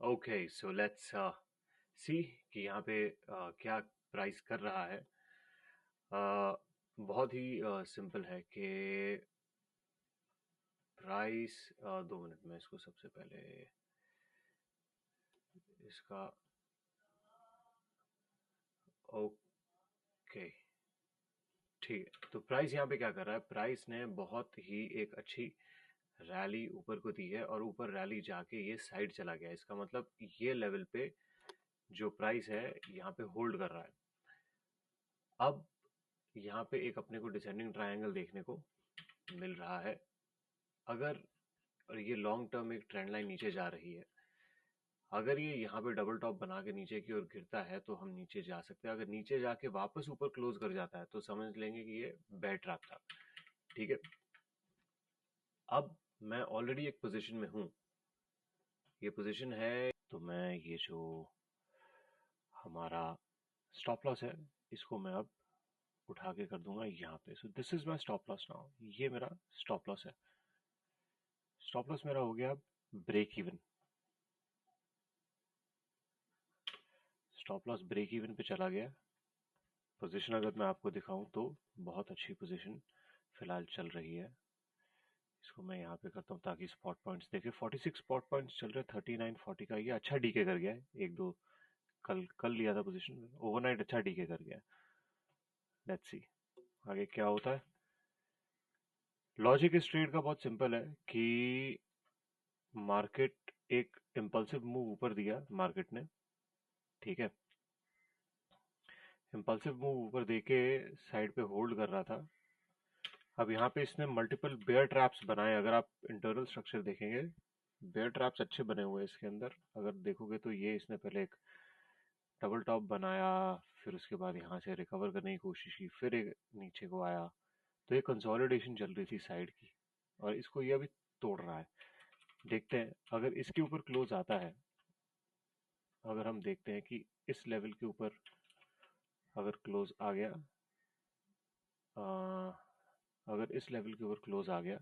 Okay, so let's see कि यहाँ पे क्या प्राइस कर रहा है। बहुत ही सिंपल है कि प्राइस 2 मिनट में इसको सबसे पहले इसका ओके ठीक है। तो प्राइस यहाँ पे क्या कर रहा है, प्राइस ने बहुत ही एक अच्छी रैली ऊपर को दी है और ऊपर रैली जाके ये साइड चला गया। इसका मतलब ये लेवल पे जो प्राइस है यहाँ पे होल्ड कर रहा है। अब यहाँ पे एक अपने को डिसेंडिंग ट्रायंगल देखने को मिल रहा है। अगर और ये लॉन्ग टर्म एक ट्रेंड लाइन नीचे जा रही है, अगर ये यहाँ पे डबल टॉप बना के नीचे की ओर गिरता है तो हम नीचे जा सकते हैं। अगर नीचे जाके वापस ऊपर क्लोज कर जाता है तो समझ लेंगे कि ये बेयर ट्रैप था। ठीक है, अब मैं ऑलरेडी एक पोजीशन में हूँ। ये पोजीशन है तो मैं ये जो हमारा स्टॉप लॉस है इसको मैं अब उठा के कर दूंगा यहाँ पे। So this is my stop loss now. ये मेरा स्टॉप लॉस है। स्टॉप लॉस मेरा हो गया अब break even. Stop loss break even पे चला गया। पोजीशन अगर मैं आपको दिखाऊं तो बहुत अच्छी पोजीशन फिलहाल चल रही है। इसको मैं यहाँ पे करता हूँ ताकि स्पॉट पॉइंट्स देखे। 46 स्पॉट पॉइंट्स चल रहे हैं। 39 40 का ये अच्छा डीके कर गया है। एक दो कल कल लिया था पोजीशन, ओवरनाइट अच्छा डीके कर गया है। लेट्स सी आगे क्या होता है। लॉजिक इस ट्रेड का बहुत सिंपल है कि मार्केट एक इम्पल्सिव मूव ऊपर दिया मार्केट ने। ठीक है, इम्पल्सिव मूव ऊपर देके साइड पे होल्ड कर रहा था। अब यहाँ पे इसने मल्टीपल बेयर ट्रैप्स बनाए। अगर आप इंटरनल स्ट्रक्चर देखेंगे, बेयर ट्रैप्स अच्छे बने हुए हैं इसके अंदर। अगर देखोगे तो ये इसने पहले एक डबल टॉप बनाया, फिर उसके बाद यहाँ से रिकवर करने की कोशिश की, फिर एक नीचे को आया। तो ये कंसोलिडेशन चल रही थी साइड की और इसको ये अभी तोड़ रहा है। देखते हैं अगर इसके ऊपर क्लोज आता है। अगर हम देखते हैं कि इस लेवल के ऊपर अगर क्लोज आ गया, अगर इस लेवल के ऊपर क्लोज आ गया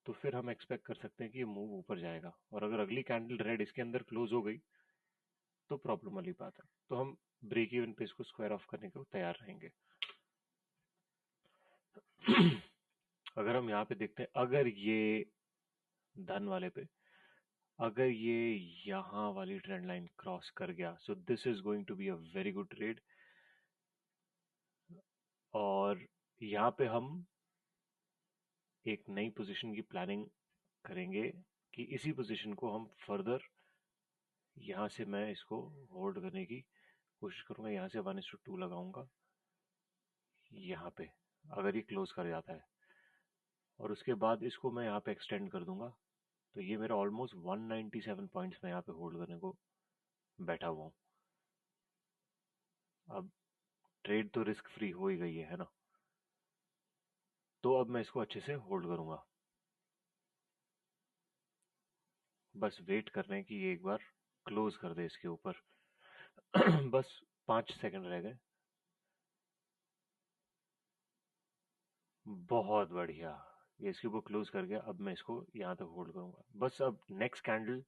तो फिर हम एक्सपेक्ट कर सकते हैं कि ये मूव ऊपर जाएगा। और अगर अगली कैंडल रेड इसके अंदर क्लोज हो गई तो प्रॉब्लम वाली बात है। तो हम ब्रेक इवन पे इसको स्क्वायर ऑफ करने को तैयार रहेंगे। अगर हम यहाँ पे देखते हैं, अगर ये धन वाले पे अगर ये यहाँ वाली ट्रेंड लाइन क्रॉस कर गया, so this is going to be a very good trade. और यहाँ पे हम एक नई पोजीशन की प्लानिंग करेंगे कि इसी पोजीशन को हम फर्दर यहाँ से मैं इसको होल्ड करने की कोशिश करूंगा। यहाँ से 1:2 लगाऊंगा यहाँ पे अगर ये क्लोज कर जाता है, और उसके बाद इसको मैं यहाँ पे एक्सटेंड कर दूंगा। तो ये मेरा ऑलमोस्ट 197 पॉइंट्स में यहाँ पे होल्ड करने को बैठा हुआ हूँ। अब ट्रेड तो रिस्क फ्री हो ही गई है ना। तो अब मैं इसको अच्छे से होल्ड करूंगा। बस वेट कर रहे हैं कि ये एक बार क्लोज कर दे इसके ऊपर। बस 5 सेकंड रह गए। बहुत बढ़िया, ये इसके ऊपर क्लोज कर गया। अब मैं इसको यहाँ तक होल्ड करूंगा। बस अब नेक्स्ट कैंडल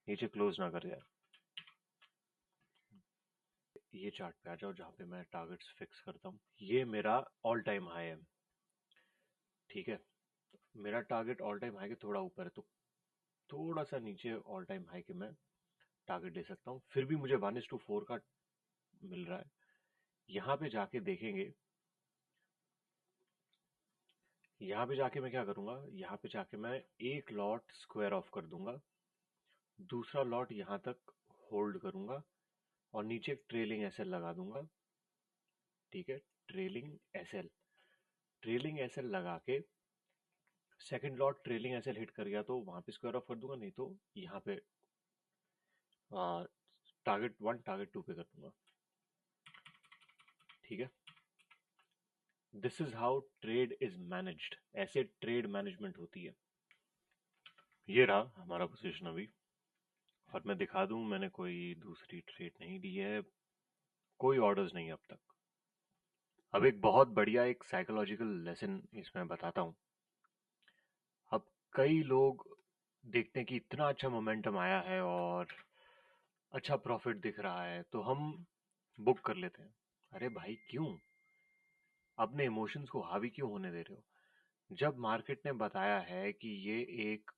नीचे क्लोज ना कर जाए। ये चार्ट पे आ जाओ जहाँ पे मैं टारगेट्स फिक्स करता हूँ। ये मेरा ऑल टाइम हाई है। ठीक है, मेरा टारगेट ऑल टाइम हाई के थोड़ा ऊपर है, तो थोड़ा सा नीचे ऑल टाइम हाई के मैं टारगेट दे सकता हूँ। फिर भी मुझे 1:4 का मिल रहा है। यहाँ पे जाके देखेंगे। यहाँ पे जाके मैं क्या करूंगा, यहाँ पे जाके मैं एक लॉट स्क्वायर ऑफ कर दूंगा, दूसरा लॉट यहाँ तक होल्ड करूंगा और नीचे एक ट्रेलिंग एसएल लगा दूंगा। ठीक है, ट्रेलिंग एसएल लगा के second lot trailing SL hit कर गया तो वहां पे स्क्वायर ऑफ कर दूंगा, नहीं तो यहाँ पे टारगेट 1 टारगेट 2 पे कर दूंगा। ठीक है, this is how trade is managed. ऐसे ट्रेड मैनेजमेंट होती है। ये रहा हमारा पोजीशन अभी। और मैं दिखा दूं, मैंने कोई दूसरी ट्रेड नहीं ली है, कोई ऑर्डर्स नहीं अब तक। अब एक बहुत बढ़िया एक साइकोलॉजिकल लेसन इसमें बताता हूँ। अब कई लोग देखते हैं कि इतना अच्छा मोमेंटम आया है और अच्छा प्रॉफिट दिख रहा है तो हम बुक कर लेते हैं। अरे भाई क्यों? अपने इमोशंस को हावी क्यों होने दे रहे हो? जब मार्केट ने बताया है कि ये एक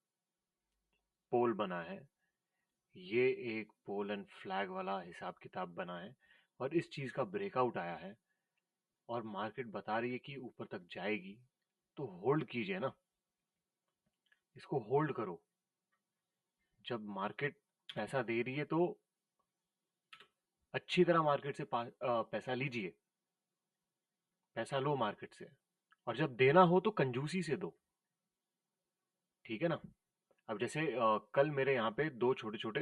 पोल बना है, ये एक पोल एंड फ्लैग वाला हिसाब किताब बना है, और इस चीज का ब्रेकआउट आया है, और मार्केट बता रही है कि ऊपर तक जाएगी, तो होल्ड कीजिए ना, इसको होल्ड करो। जब मार्केट पैसा दे रही है तो अच्छी तरह मार्केट से पैसा लीजिए, पैसा लो मार्केट से, और जब देना हो तो कंजूसी से दो। ठीक है ना? अब जैसे कल मेरे यहाँ पे दो छोटे छोटे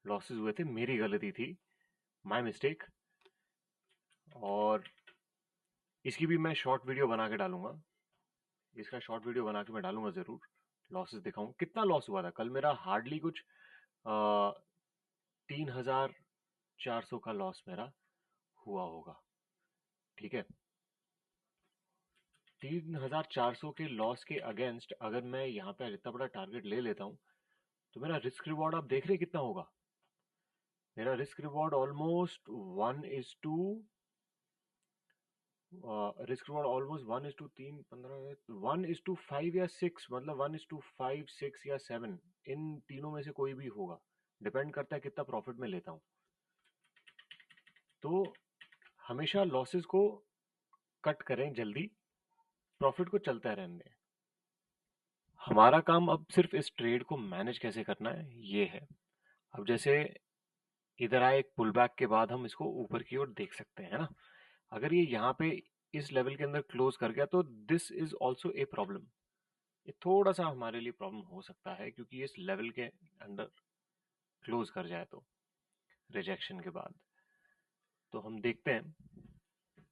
लॉसेस हुए थे, मेरी गलती थी, माय मिस्टेक। और इसकी भी मैं शॉर्ट वीडियो बना के डालूंगा, इसका शॉर्ट वीडियो बना के मैं डालूंगा जरूर। लॉसेस दिखाऊंगा कितना लॉस हुआ था कल मेरा, हार्डली कुछ 3,400 का लॉस मेरा हुआ होगा। ठीक है, 3,400 के लॉस के अगेंस्ट अगर मैं यहाँ पे इतना बड़ा टारगेट ले लेता हूँ, तो मेरा रिस्क रिवॉर्ड आप देख रहे हैं कितना होगा? मेरा risk reward almost 1:, risk reward almost 1:, 3, 15, 1:5 या 6, मतलब 1:5, 6 या 7, इन तीनों में से कोई भी होगा, डिपेंड करता है कितना प्रॉफिट में लेता हूँ। तो हमेशा लॉसेस को कट करें जल्दी, प्रॉफिट को चलता रहने दें। हमारा काम अब सिर्फ इस ट्रेड को मैनेज कैसे करना है ये है। अब जैसे इधर आए एक पुल बैक के बाद हम इसको ऊपर की ओर देख सकते हैं, है ना? अगर ये यहाँ पे इस लेवल के अंदर क्लोज कर गया तो this is also a problem. ये थोड़ा सा हमारे लिए प्रॉब्लम हो सकता है, क्योंकि ये इस लेवल के अंदर क्लोज कर जाए तो रिजेक्शन के बाद। तो हम देखते हैं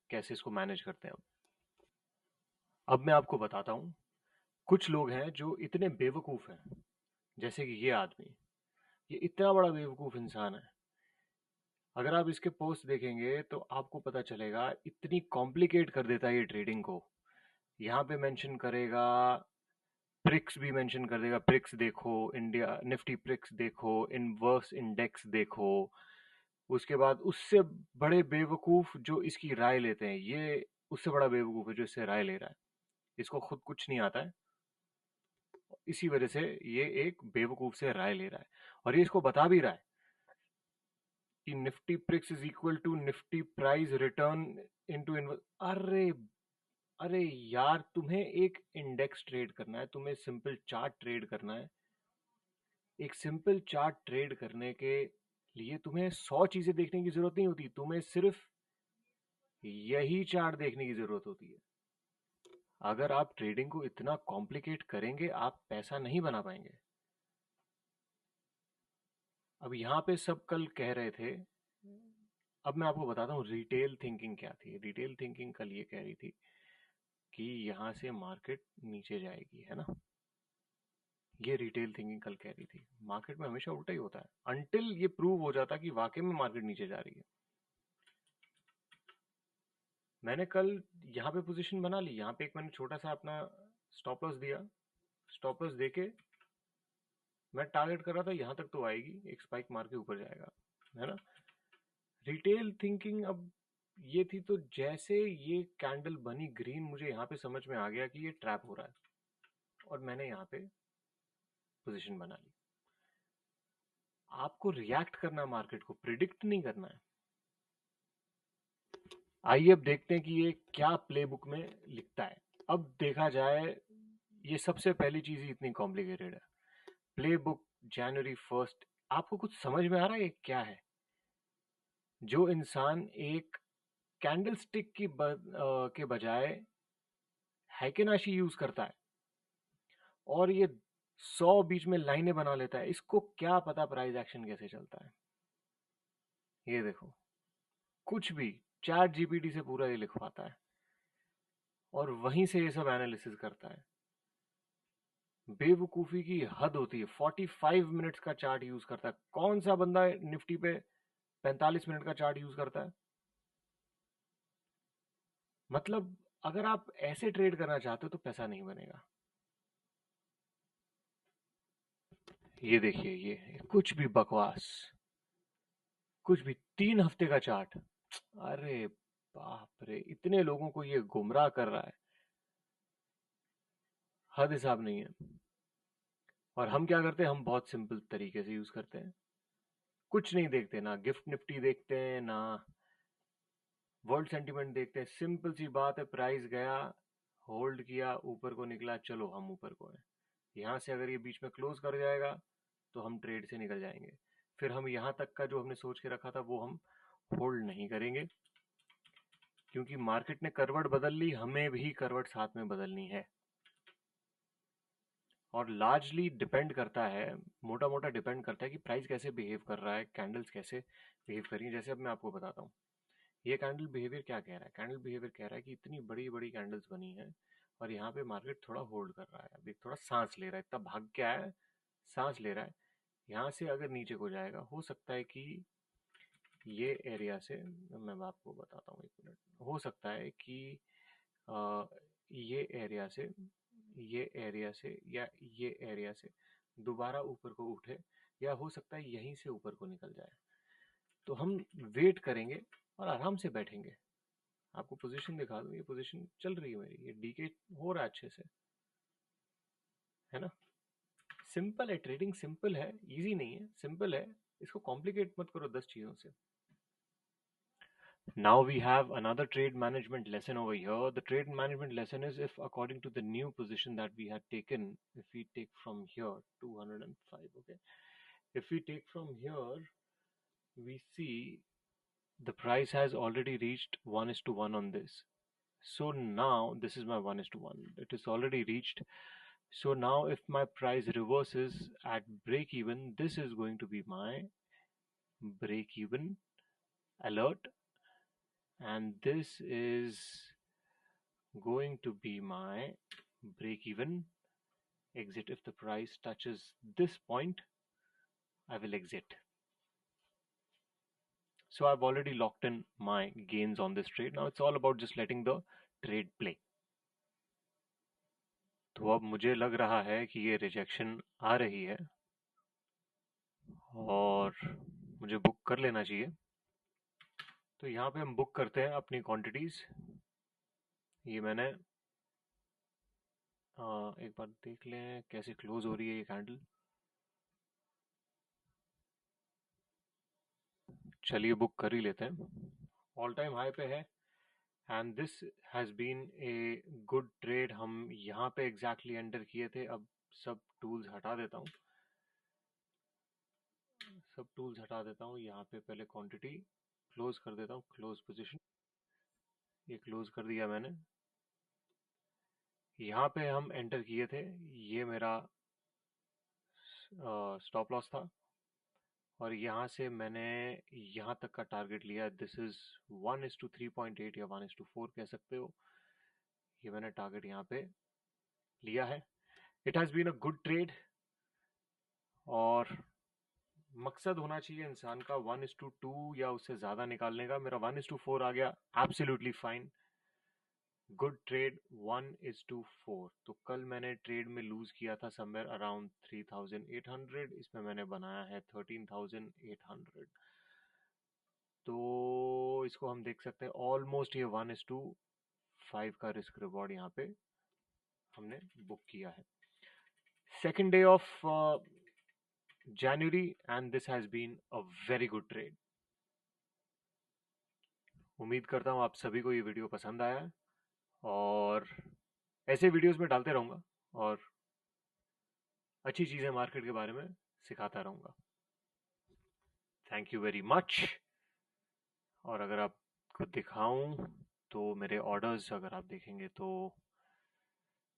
कैसे इसको मैनेज करते हैं। अब मैं आपको बताता हूँ, कुछ लोग हैं जो इतने बेवकूफ़ हैं, जैसे कि ये आदमी, ये इतना बड़ा बेवकूफ़ इंसान है। अगर आप इसके पोस्ट देखेंगे तो आपको पता चलेगा, इतनी कॉम्प्लिकेट कर देता है ये ट्रेडिंग को। यहाँ पे मेंशन करेगा, प्रिक्स भी मेंशन कर देगा, प्रिक्स देखो, इंडिया निफ्टी प्रिक्स देखो, इनवर्स इंडेक्स देखो। उसके बाद उससे बड़े बेवकूफ जो इसकी राय लेते हैं, ये उससे बड़ा बेवकूफ है जो इससे राय ले रहा है। इसको खुद कुछ नहीं आता है, इसी वजह से ये एक बेवकूफ से राय ले रहा है, और ये इसको बता भी रहा है कि Nifty price is equal to Nifty price return into inverse. अरे अरे यार, तुम्हें एक इंडेक्स ट्रेड करना है, तुम्हें सिंपल चार्ट ट्रेड करना है। एक सिंपल चार्ट ट्रेड करने के लिए तुम्हें 100 चीजें देखने की जरूरत नहीं होती, तुम्हें सिर्फ यही चार्ट देखने की जरूरत होती है। अगर आप ट्रेडिंग को इतना कॉम्प्लिकेट करेंगे, आप पैसा नहीं बना पाएंगे। अब यहाँ पे सब कल कह रहे थे, अब मैं आपको बताता हूँ रिटेल थिंकिंग क्या थी। रिटेल थिंकिंग कल ये कह रही थी कि यहाँ से मार्केट नीचे जाएगी, है ना? ये रिटेल थिंकिंग कल कह रही थी। मार्केट में हमेशा उल्टा ही होता है, अनटिल ये प्रूव हो जाता कि वाकई में मार्केट नीचे जा रही है। मैंने कल यहाँ पे पोजीशन बना ली, यहाँ पे एक मैंने छोटा सा अपना स्टॉप लॉस दिया। स्टॉप लॉस देके मैं टारगेट कर रहा था यहाँ तक तो आएगी, एक स्पाइक मार के ऊपर जाएगा, है ना? रिटेल थिंकिंग अब ये थी, तो जैसे ये कैंडल बनी ग्रीन, मुझे यहाँ पे समझ में आ गया कि ये ट्रैप हो रहा है, और मैंने यहाँ पे पोजीशन बना ली। आपको रिएक्ट करना है, मार्केट को प्रिडिक्ट नहीं करना है। आइए अब देखते हैं कि ये क्या प्लेबुक में लिखता है। अब देखा जाए, ये सबसे पहली चीज ही इतनी कॉम्प्लिकेटेड है, प्लेबुक January 1st। आपको कुछ समझ में आ रहा है ये क्या है? जो इंसान एक कैंडल स्टिक के बजाय हैकेनाशी यूज करता है, और ये 100 बीच में लाइनें बना लेता है, इसको क्या पता प्राइस एक्शन कैसे चलता है? ये देखो, कुछ भी चैट जीपीटी से पूरा ये लिखवाता है, और वहीं से ये सब एनालिसिस करता है। बेवकूफी की हद होती है। 45 मिनट्स का चार्ट यूज करता है। कौन सा बंदा निफ्टी पे 45 मिनट का चार्ट यूज करता है? मतलब अगर आप ऐसे ट्रेड करना चाहते हो तो पैसा नहीं बनेगा। ये देखिए, ये कुछ भी बकवास। कुछ भी 3 हफ्ते का चार्ट, अरे बाप रे, इतने लोगों को ये गुमराह कर रहा है, हद हिसाब नहीं है। और हम क्या करते हैं, हम बहुत सिंपल तरीके से यूज करते हैं, कुछ नहीं देखते, ना गिफ्ट निफ्टी देखते हैं, ना वर्ल्ड सेंटिमेंट देखते हैं। सिंपल सी बात है, प्राइस गया, होल्ड किया, ऊपर को निकला, चलो हम ऊपर को हैं। यहाँ से अगर ये बीच में क्लोज कर जाएगा तो हम ट्रेड से निकल जाएंगे। फिर हम यहाँ तक का जो हमने सोच के रखा था वो हम होल्ड नहीं करेंगे, क्योंकि मार्केट ने करवट बदल ली, हमें भी करवट साथ में बदलनी है। और लार्जली डिपेंड करता है, मोटा मोटा डिपेंड करता है कि प्राइस कैसे बिहेव कर रहा है, कैंडल्स कैसे बिहेव कर रही है। जैसे अब मैं आपको बताता हूँ, ये कैंडल बिहेवियर क्या कह रहा है। कैंडल बिहेवियर कह रहा है कि इतनी बड़ी बड़ी कैंडल्स बनी है और यहाँ पे मार्केट थोड़ा होल्ड कर रहा है, अभी थोड़ा सांस ले रहा है, इतना भाग क्या है, सांस ले रहा है। यहाँ से अगर नीचे को जाएगा, हो सकता है कि ये एरिया से, मैं आपको बताता हूँ, 1 मिनट, हो सकता है कि अ, ये एरिया से, ये एरिया से या ये एरिया से दोबारा ऊपर को उठे, या हो सकता है यहीं से ऊपर को निकल जाए। तो हम वेट करेंगे और आराम से बैठेंगे। आपको पोजीशन दिखा दूं, ये पोजीशन चल रही है मेरी, ये डीके हो रहा है अच्छे से, है ना। सिंपल है, ट्रेडिंग सिंपल है, इजी नहीं है, सिंपल है। इसको कॉम्प्लिकेट मत करो 10 चीजों से। Now we have another trade management lesson over here. The trade management lesson is, if according to the new position that we had taken, if we take from here 205, okay, if we take from here, we see the price has already reached 1:1 on this. So now this is my 1:1. It is already reached. So now if my price reverses at break even, this is going to be my break even alert, and this is going to be my break even exit. If the price touches this point, I will exit. So I've already locked in my gains on this trade. Now it's all about just letting the trade play. तो अब मुझे लग रहा है कि ये rejection आ रही है और मुझे बुक कर लेना चाहिए। तो यहाँ पे हम बुक करते हैं अपनी क्वांटिटीज। ये मैंने एक बार देख लें कैसे क्लोज हो रही है ये कैंडल। चलिए बुक कर ही लेते हैं। ऑल टाइम हाई पे है and this has been a good trade. हम यहाँ पे एग्जैक्टली एंटर किए थे। अब सब टूल्स हटा देता हूँ, सब टूल्स हटा देता हूँ। यहाँ पे पहले क्वांटिटी क्लोज कर देता हूँ, क्लोज पोजीशन, ये क्लोज कर दिया मैंने। यहाँ पे हम एंटर किए थे, ये मेरा स्टॉप लॉस था और यहाँ से मैंने यहाँ तक का टारगेट लिया। दिस इज 1:3.8 या 1:4 कह सकते हो। ये मैंने टारगेट यहाँ पे लिया है। It has been a good trade और मकसद होना चाहिए इंसान का 1:2 या उससे ज़्यादा निकालने का। मेरा 1:4 आ गया, एब्सोल्युटली फाइन, गुड ट्रेड 1:4। तो कल मैंने ट्रेड में लूज किया था समवेयर अराउंड 3,800, इसमें मैंने बनाया है 13,800। तो इसको हम देख सकते हैं ऑलमोस्ट ये 1:5 का रिस्क रिवॉर्ड यहाँ पे हमने बुक किया है। Second day of January and this has been a very good trade. उम्मीद करता हूँ आप सभी को ये वीडियो पसंद आया है और ऐसे वीडियोस में डालते रहूँगा और अच्छी चीज़ें मार्केट के बारे में सिखाता रहूँगा। Thank you very much. और अगर आपको दिखाऊं तो मेरे ऑर्डर्स अगर आप देखेंगे तो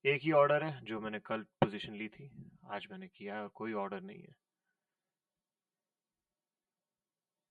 एक ही ऑर्डर है जो मैंने कल पोजीशन ली थी, आज मैंने किया है और कोई ऑर्डर नहीं है।